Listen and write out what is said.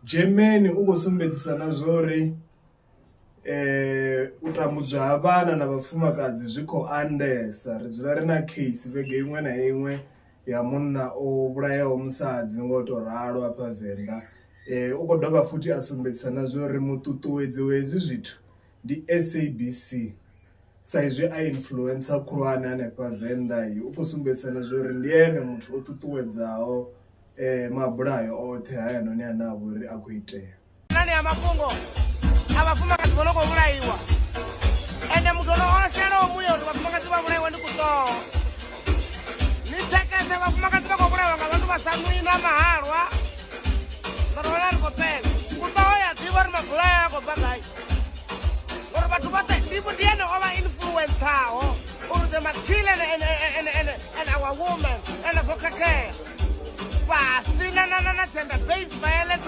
Germany u khou sumbedzisa na zwori u tambudzwa ha vhana na vhafumakadzi zwi khou andesa. Ri dzula ri na case vhege iṅwe na iṅwe ya munna o vhulayaho musadzi ngo to ralo hafha Venḓa. U khou dovha futhi a sumbedzisa na zwori muṱuṱuwedzi wa hezwi zwithu ndi SABC sa izwi a influencer khulwane hanefha Venḓa. U khou sumbedzisa na zwori ndi ene muthu o ṱuṱuwedzaho mabulayo oṱhe hayanoni ane a vha uri a khou itea. Nani ya mafhungo a vhafumakadzi vho no khou vhulaiwa ende muthu ono osela omuyo uri vhafumakadzi vha vhulaiwa ndi kuṱoho. Ni thekese vhafumakadzi vha khou vhulaiwa nga vhathu vha sa ṅwi na mahalwa ngori vhona ri khou penga kuṱoho ya ḓivha uri mabulayo a khou bva gai uri vhathu vhoṱhe ndi ene o vha influencaho uri they must kill and our women and for khakhea fhasi na gender based violence